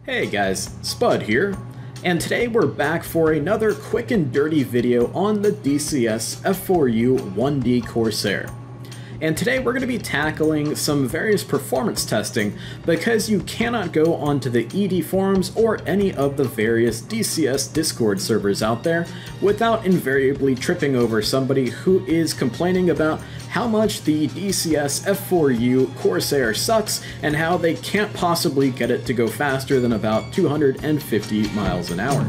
Hey guys, Spud here, and today we're back for another quick and dirty video on the DCS F4U-1D Corsair. And today we're going to be tackling some various performance testing because you cannot go onto the ED forums or any of the various DCS Discord servers out there without invariably tripping over somebody who is complaining about how much the DCS F4U Corsair sucks and how they can't possibly get it to go faster than about 250 miles an hour.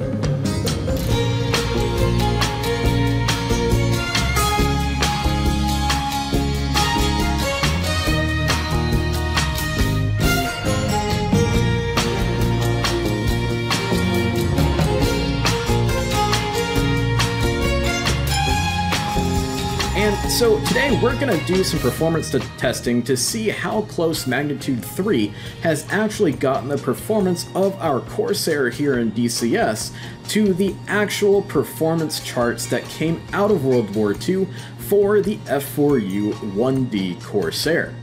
And so today we're going to do some performance testing to see how close Magnitude 3 has actually gotten the performance of our Corsair here in DCS to the actual performance charts that came out of World War II for the F4U-1D Corsair.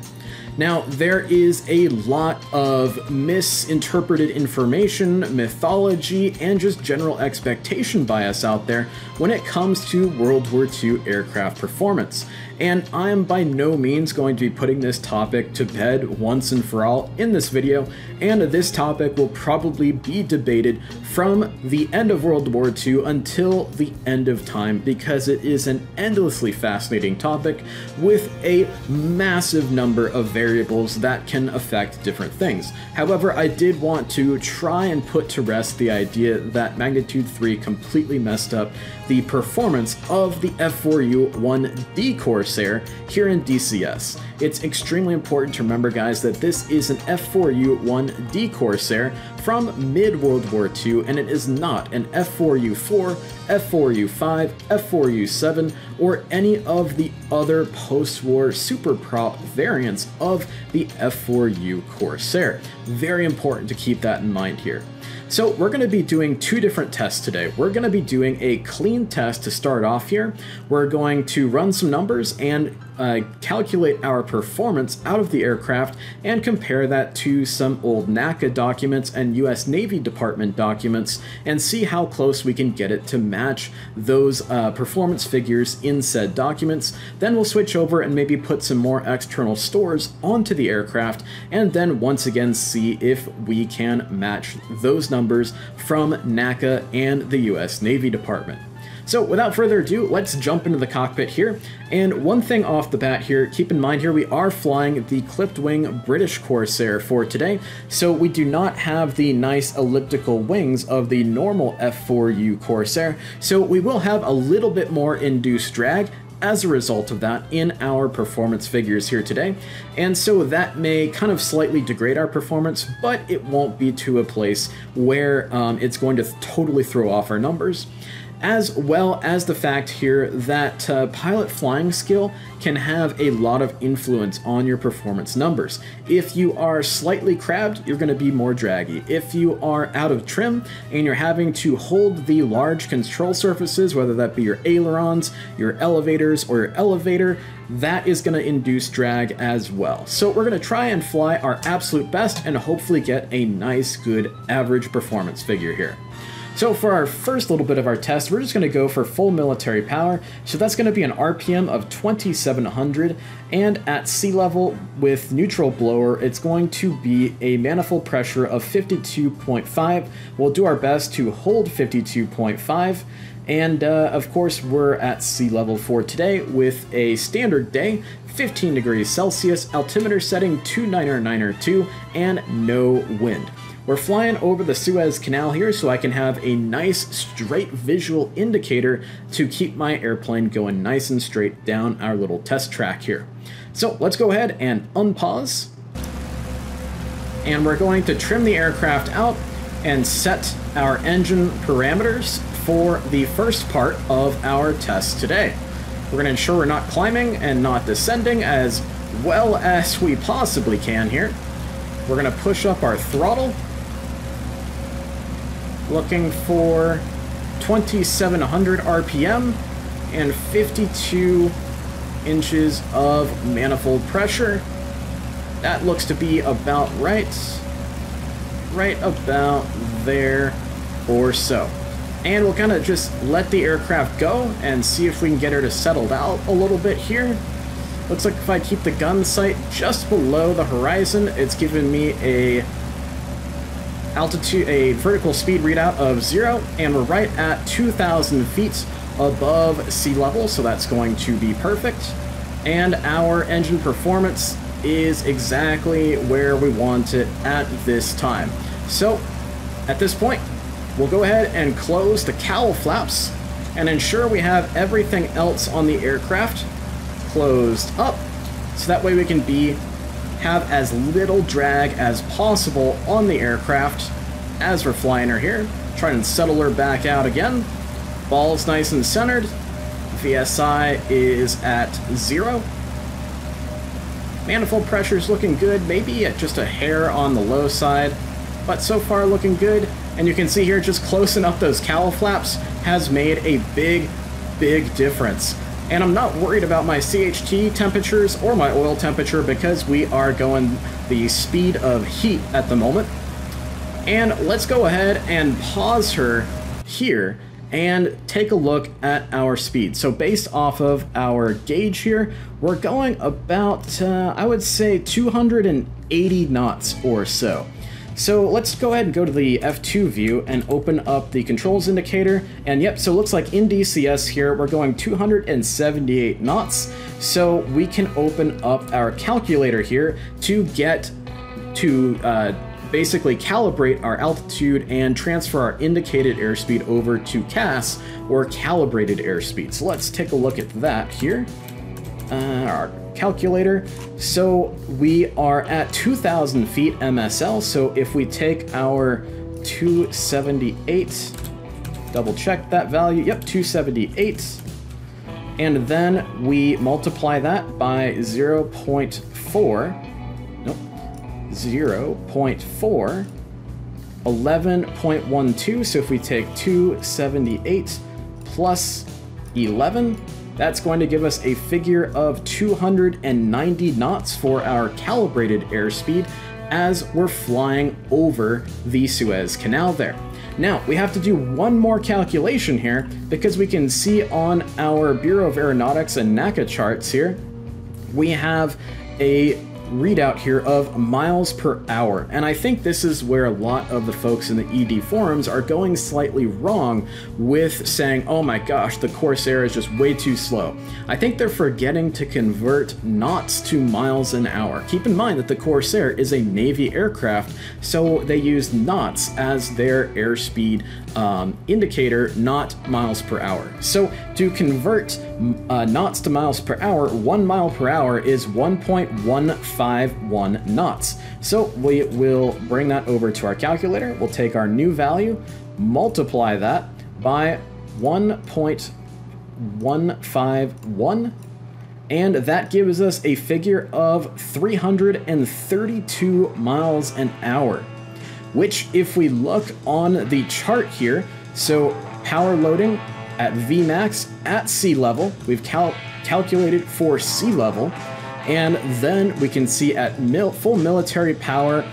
Now, there is a lot of misinterpreted information, mythology, and just general expectation bias out there when it comes to World War II aircraft performance. And I am by no means going to be putting this topic to bed once and for all in this video, and this topic will probably be debated from the end of World War II until the end of time because it is an endlessly fascinating topic with a massive number of variables that can affect different things. However, I did want to try and put to rest the idea that Magnitude 3 completely messed up the performance of the F4U-1D Corsair here in DCS. It's extremely important to remember, guys, that this is an F4U-1D Corsair from mid-World War II, and it is not an F4U-4, F4U-5, F4U-7, or any of the other post-war superprop variants of the F4U Corsair. Very important to keep that in mind here. So we're going to be doing two different tests today. We're going to be doing a clean test to start off here. We're going to run some numbers and calculate our performance out of the aircraft and compare that to some old NACA documents and US Navy Department documents and see how close we can get it to match those performance figures in said documents. Then we'll switch over and maybe put some more external stores onto the aircraft and then once again see if we can match those numbers from NACA and the US Navy Department. So without further ado, let's jump into the cockpit here. And one thing off the bat here, keep in mind here, we are flying the clipped wing British Corsair for today, so we do not have the nice elliptical wings of the normal F4U Corsair, so we will have a little bit more induced drag as a result of that in our performance figures here today, and so that may kind of slightly degrade our performance, but it won't be to a place where it's going to totally throw off our numbers. As well as the fact here that pilot flying skill can have a lot of influence on your performance numbers. If you are slightly crabbed, you're going to be more draggy. If you are out of trim and you're having to hold the large control surfaces, whether that be your ailerons, your elevators, or your elevator, that is going to induce drag as well. So we're going to try and fly our absolute best and hopefully get a nice, good, average performance figure here. So for our first little bit of our test, we're just going to go for full military power. So that's going to be an RPM of 2,700, and at sea level with neutral blower, it's going to be a manifold pressure of 52.5. We'll do our best to hold 52.5. And of course, we're at sea level for today with a standard day, 15 degrees Celsius, altimeter setting 29902, and no wind. We're flying over the Suez Canal here so I can have a nice straight visual indicator to keep my airplane going nice and straight down our little test track here. So let's go ahead and unpause. And we're going to trim the aircraft out and set our engine parameters for the first part of our test today. We're going to ensure we're not climbing and not descending as well as we possibly can here. We're going to push up our throttle, looking for 2,700 RPM and 52 inches of manifold pressure. That looks to be about right. right about there or so. And we'll kind of just let the aircraft go and see if we can get her to settle out a little bit here. Looks like if I keep the gun sight just below the horizon, it's giving me a vertical speed readout of 0, and we're right at 2,000 feet above sea level, so that's going to be perfect. And our engine performance is exactly where we want it at this time. So at this point, we'll go ahead and close the cowl flaps and ensure we have everything else on the aircraft closed up, so that way we can have as little drag as possible on the aircraft as we're flying her here. Try and settle her back out again. Ball's nice and centered. VSI is at 0. Manifold pressure's looking good, maybe at just a hair on the low side, but so far looking good. And you can see here, just closing up those cowl flaps has made a big, big difference. And I'm not worried about my CHT temperatures or my oil temperature because we are going the speed of heat at the moment. And let's go ahead and pause her here and take a look at our speed. So based off of our gauge here, we're going about, I would say 280 knots or so. So let's go ahead and go to the F2 view and open up the controls indicator. And yep, so it looks like in DCS here, we're going 278 knots. So we can open up our calculator here to get to basically calibrate our altitude and transfer our indicated airspeed over to CAS, or calibrated airspeed. So let's take a look at that here. Our calculator. So we are at 2,000 feet MSL. So if we take our 278, double check that value. Yep, 278. And then we multiply that by 0.4. Nope. 0.4. 11.12. So if we take 278 plus 11, that's going to give us a figure of 290 knots for our calibrated airspeed as we're flying over the Suez Canal there. Now, we have to do one more calculation here because we can see on our Bureau of Aeronautics and NACA charts here, we have a readout here of miles per hour. And I think this is where a lot of the folks in the ED forums are going slightly wrong with saying, oh my gosh, the Corsair is just way too slow. I think they're forgetting to convert knots to miles an hour. Keep in mind that the Corsair is a Navy aircraft, so they use knots as their airspeed indicator, not miles per hour. So to convert knots to miles per hour, 1 mile per hour is 1.151 knots. So we will bring that over to our calculator. We'll take our new value, multiply that by 1.151, and that gives us a figure of 332 miles an hour, which if we look on the chart here, so power loading at Vmax at sea level, we've calculated for sea level, and then we can see at full military power,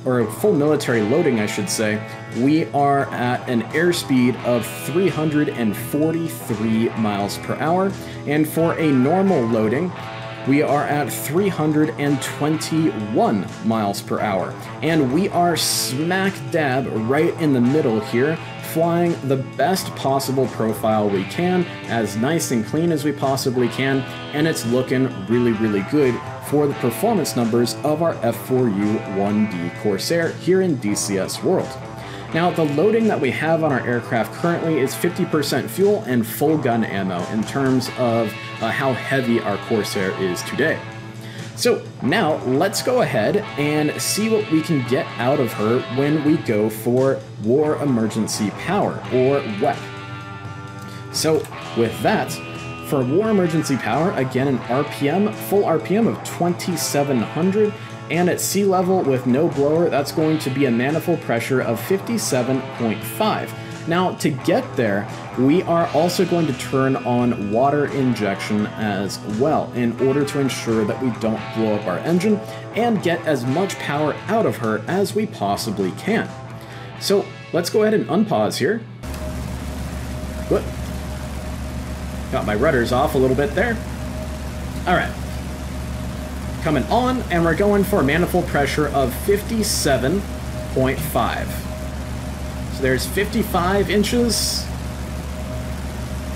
or full military loading, I should say, we are at an airspeed of 343 miles per hour, and for a normal loading, we are at 321 miles per hour, and we are smack dab right in the middle here, flying the best possible profile we can, as nice and clean as we possibly can, and it's looking really, really good for the performance numbers of our F4U-1D Corsair here in DCS World. Now, the loading that we have on our aircraft currently is 50% fuel and full gun ammo in terms of how heavy our Corsair is today. So now let's go ahead and see what we can get out of her when we go for War Emergency Power, or WEP. So with that, for War Emergency Power, again an RPM, full RPM of 2,700, and at sea level with no blower, that's going to be a manifold pressure of 57.5. Now, to get there, we are also going to turn on water injection as well in order to ensure that we don't blow up our engine and get as much power out of her as we possibly can. So let's go ahead and unpause here. Good. Got my rudders off a little bit there. All right. Coming on, and we're going for a manifold pressure of 57.5. So there's 55 inches.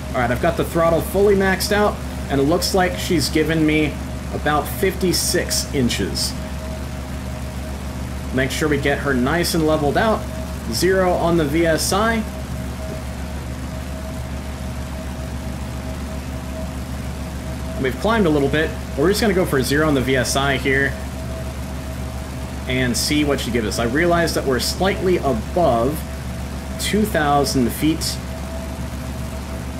All right, I've got the throttle fully maxed out, and it looks like she's given me about 56 inches. Make sure we get her nice and leveled out. 0 on the VSI. We've climbed a little bit. We're just going to go for 0 on the VSI here and see what she gives us. I realize that we're slightly above 2,000 feet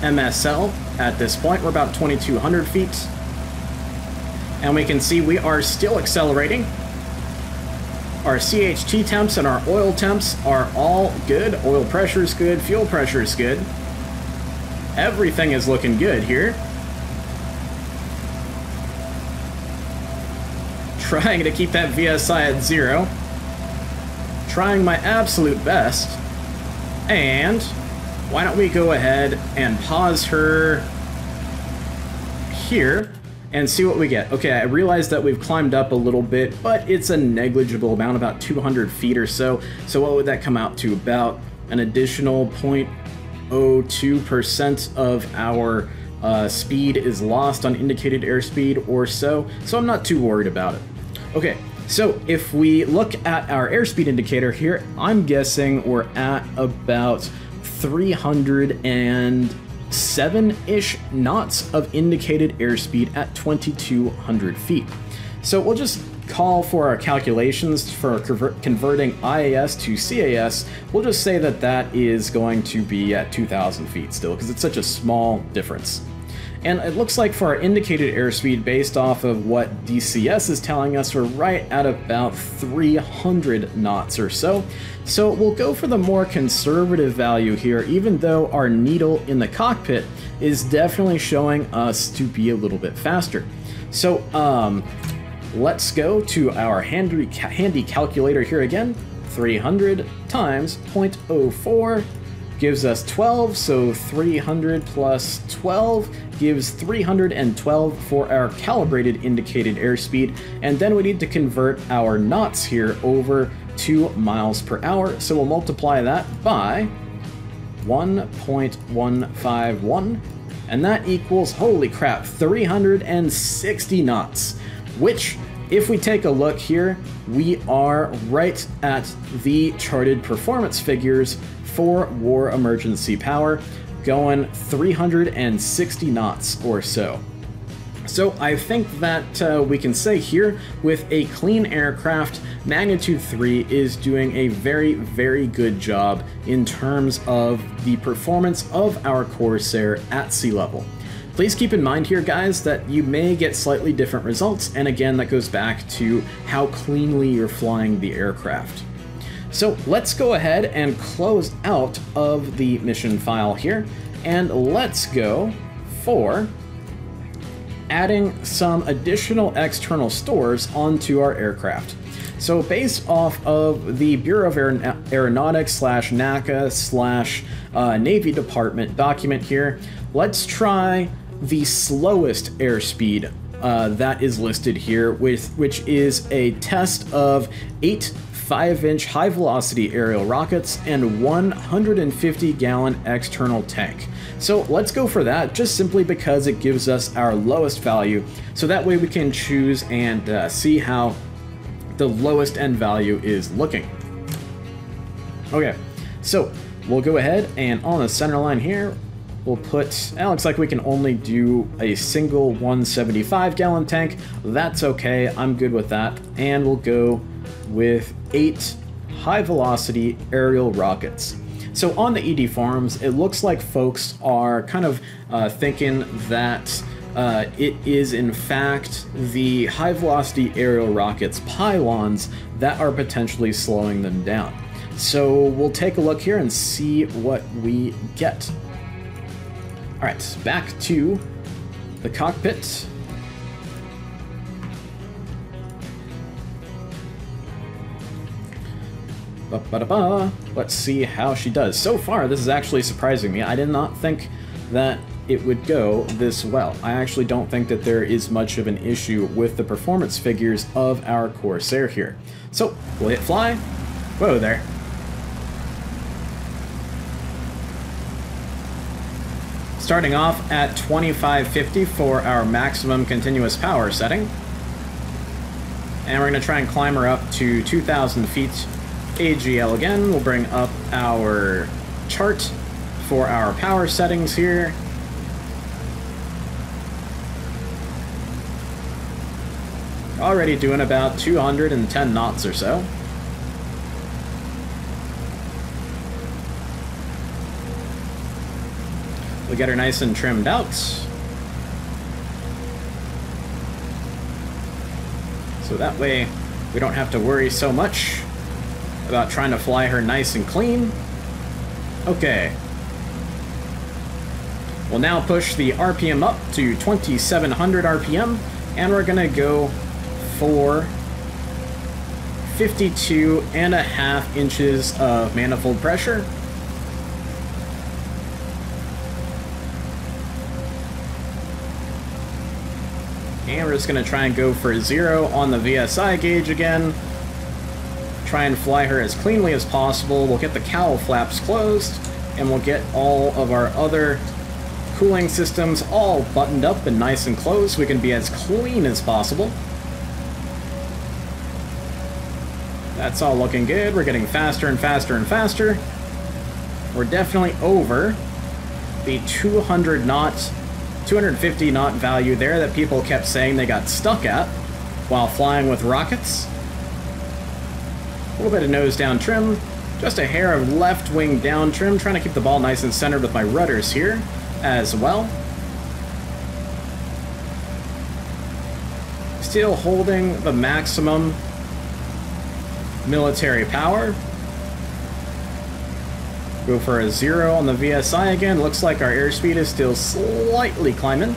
MSL at this point. We're about 2,200 feet. And we can see we are still accelerating. Our CHT temps and our oil temps are all good. Oil pressure is good. Fuel pressure is good. Everything is looking good here. Trying to keep that VSI at 0. Trying my absolute best. And why don't we go ahead and pause her here and see what we get. Okay, I realize that we've climbed up a little bit, but it's a negligible amount, about 200 feet or so. So what would that come out to? About an additional 0.02% of our speed is lost on indicated airspeed or so. So I'm not too worried about it. Okay, so if we look at our airspeed indicator here, I'm guessing we're at about 307-ish knots of indicated airspeed at 2,200 feet. So we'll just call for our calculations for converting IAS to CAS. We'll just say that that is going to be at 2,000 feet still, because it's such a small difference. And it looks like for our indicated airspeed, based off of what DCS is telling us, we're right at about 300 knots or so. So we'll go for the more conservative value here, even though our needle in the cockpit is definitely showing us to be a little bit faster. So let's go to our handy calculator here again. 300 times 0.04 gives us 12, so 300 plus 12 gives 312 for our calibrated indicated airspeed, and then we need to convert our knots here over to miles per hour, so we'll multiply that by 1.151, and that equals, holy crap, 360 knots, which, if we take a look here, we are right at the charted performance figures for war emergency power, going 360 knots or so. So I think that we can say here, with a clean aircraft, Magnitude 3 is doing a very, very good job in terms of the performance of our Corsair at sea level. Please keep in mind here, guys, that you may get slightly different results, and again, that goes back to how cleanly you're flying the aircraft. So let's go ahead and close out of the mission file here, and let's go for adding some additional external stores onto our aircraft. So based off of the Bureau of Aeronautics / NACA / Navy Department document here, let's try the slowest airspeed that is listed here, which is a test of 8 5-inch high-velocity aerial rockets and 150-gallon external tank. So let's go for that, just simply because it gives us our lowest value, so that way we can choose and see how the lowest end value is looking. Okay, so we'll go ahead and on the center line here, we'll put, it looks like we can only do a single 175-gallon tank. That's okay, I'm good with that. And we'll go with 8 high-velocity aerial rockets. So on the ED forums, it looks like folks are kind of thinking that it is in fact the high-velocity aerial rockets pylons that are potentially slowing them down. So we'll take a look here and see what we get. All right, back to the cockpit. Let's see how she does. So far, this is actually surprising me. I did not think that it would go this well. I actually don't think that there is much of an issue with the performance figures of our Corsair here. So, we'll hit fly. Whoa there. Starting off at 2550 for our maximum continuous power setting. And we're going to try and climb her up to 2,000 feet AGL again. We'll bring up our chart for our power settings here. Already doing about 210 knots or so. We'll get her nice and trimmed out. So that way we don't have to worry so much about trying to fly her nice and clean. Okay. We'll now push the RPM up to 2700 RPM, and we're gonna go for 52.5 inches of manifold pressure. And we're just gonna try and go for 0 on the VSI gauge again. Try and fly her as cleanly as possible. We'll get the cowl flaps closed, and we'll get all of our other cooling systems all buttoned up and nice and closed so we can be as clean as possible. That's all looking good. We're getting faster and faster and faster. We're definitely over the 250 knot value there that people kept saying they got stuck at while flying with rockets. A little bit of nose down trim, just a hair of left wing down trim, trying to keep the ball nice and centered with my rudders here as well. Still holding the maximum military power. Go for a 0 on the VSI again. Looks like our airspeed is still slightly climbing.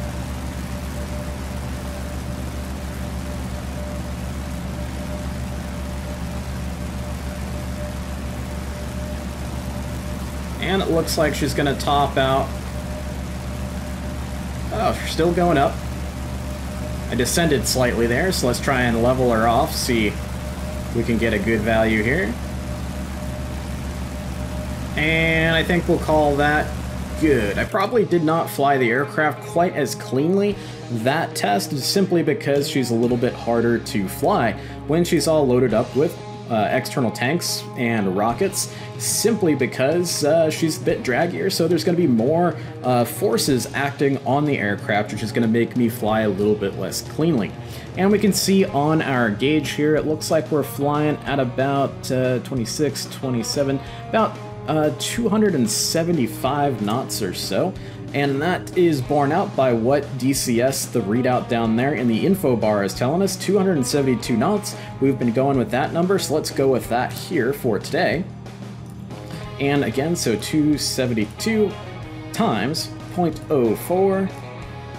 And it looks like she's going to top out. Oh, she's still going up. I descended slightly there, so let's try and level her off, see if we can get a good value here. And I think we'll call that good. I probably did not fly the aircraft quite as cleanly that test, simply because she's a little bit harder to fly when she's all loaded up with external tanks and rockets, simply because she's a bit draggier, so there's going to be more forces acting on the aircraft, which is going to make me fly a little bit less cleanly. And we can see on our gauge here, it looks like we're flying at about 26, 27, about 275 knots or so, and that is borne out by what DCS, the readout down there in the info bar, is telling us, 272 knots. We've been going with that number, so let's go with that here for today. And again, so 272 times 0.04,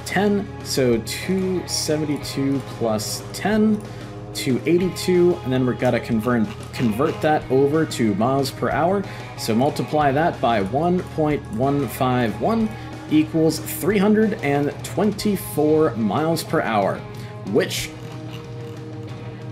10, so 272 plus 10, 282, and then we've got to convert that over to miles per hour. So multiply that by 1.151 equals 324 miles per hour, which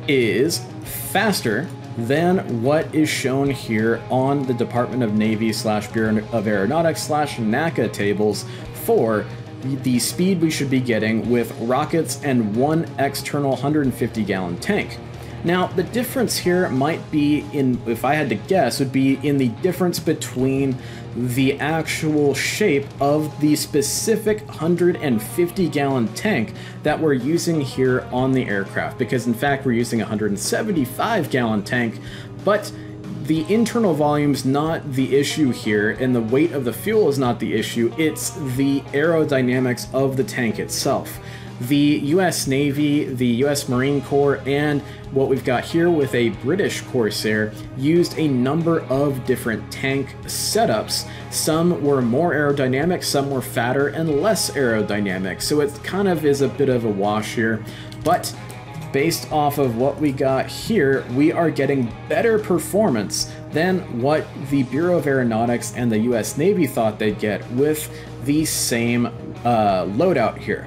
is faster than what is shown here on the Department of Navy / Bureau of Aeronautics / NACA tables for the speed we should be getting with rockets and one external 150-gallon tank. Now, the difference here might be in, if I had to guess, would be in the difference between the actual shape of the specific 150-gallon tank that we're using here on the aircraft, because in fact we're using a 175-gallon tank, but the internal volume's not the issue here, and the weight of the fuel is not the issue, it's the aerodynamics of the tank itself. the US Navy, the US Marine Corps, and what we've got here with a British Corsair used a number of different tank setups. Some were more aerodynamic, some were fatter and less aerodynamic, so it kind of is a bit of a wash here. But based off of what we got here, we are getting better performance than what the Bureau of Aeronautics and the US Navy thought they'd get with the same loadout here.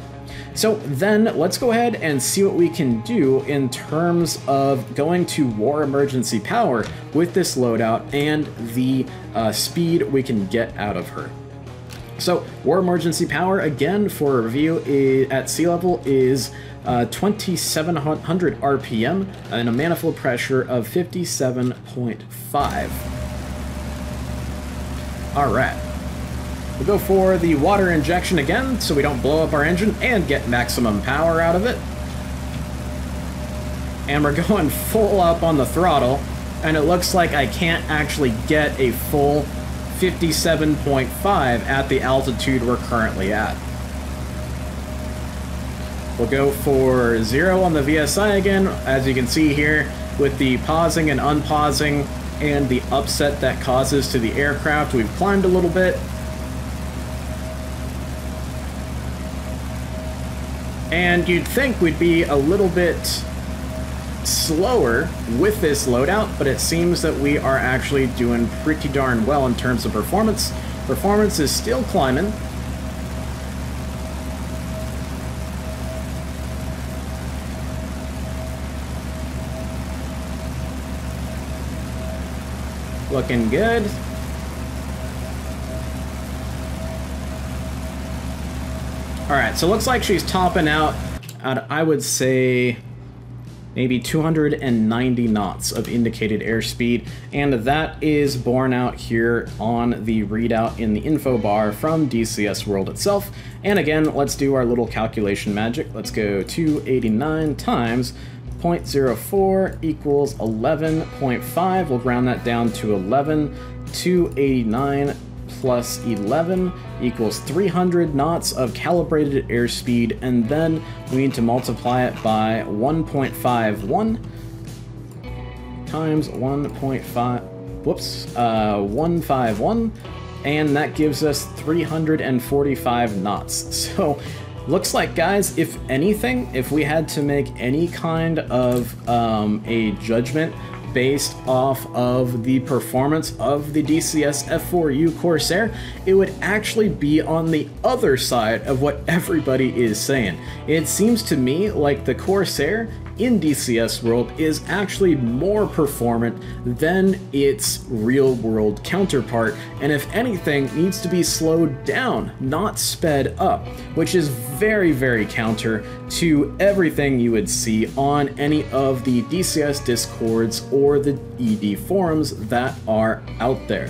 So then let's go ahead and see what we can do in terms of going to war emergency power with this loadout and the speed we can get out of her. So war emergency power, again for review, at sea level is 2,700 RPM and a manifold pressure of 57.5. All right. We'll go for the water injection again so we don't blow up our engine and get maximum power out of it. And we're going full up on the throttle, and it looks like I can't actually get a full 57.5 at the altitude we're currently at. We'll go for 0 on the VSI again, as you can see here, with the pausing and unpausing and the upset that causes to the aircraft. We've climbed a little bit. And you'd think we'd be a little bit slower with this loadout, but it seems that we are actually doing pretty darn well in terms of performance. Performance is still climbing. Looking good. Alright, so it looks like she's topping out at, I would say, maybe 290 knots of indicated airspeed, and that is borne out here on the readout in the info bar from DCS World itself. And again, let's do our little calculation magic. Let's go 289 times 0.04 equals 11.5. We'll round that down to 11. 289 plus 11 equals 300 knots of calibrated airspeed, and then we need to multiply it by 1.51 times 151, and that gives us 345 knots. So looks like, guys, if anything, if we had to make any kind of a judgment based off of the performance of the DCS F4U Corsair, it would actually be on the other side of what everybody is saying. It seems to me like the Corsair in DCS World is actually more performant than its real-world counterpart, and if anything, needs to be slowed down, not sped up, which is very, very counter to everything you would see on any of the DCS Discords or the ED forums that are out there.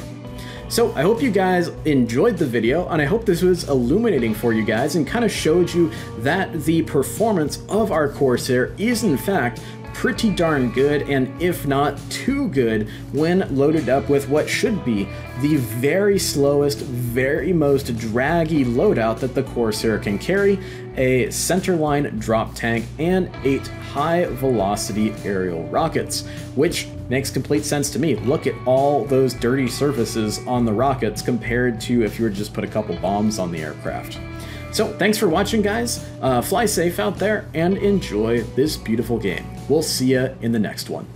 So I hope you guys enjoyed the video, and I hope this was illuminating for you guys and kind of showed you that the performance of our Corsair is in fact pretty darn good, and if not too good, when loaded up with what should be the very slowest, very most draggy loadout that the Corsair can carry, a centerline drop tank and 8 high-velocity aerial rockets, which makes complete sense to me. Look at all those dirty surfaces on the rockets compared to if you were to just put a couple bombs on the aircraft. So thanks for watching, guys. Fly safe out there and enjoy this beautiful game. We'll see ya in the next one.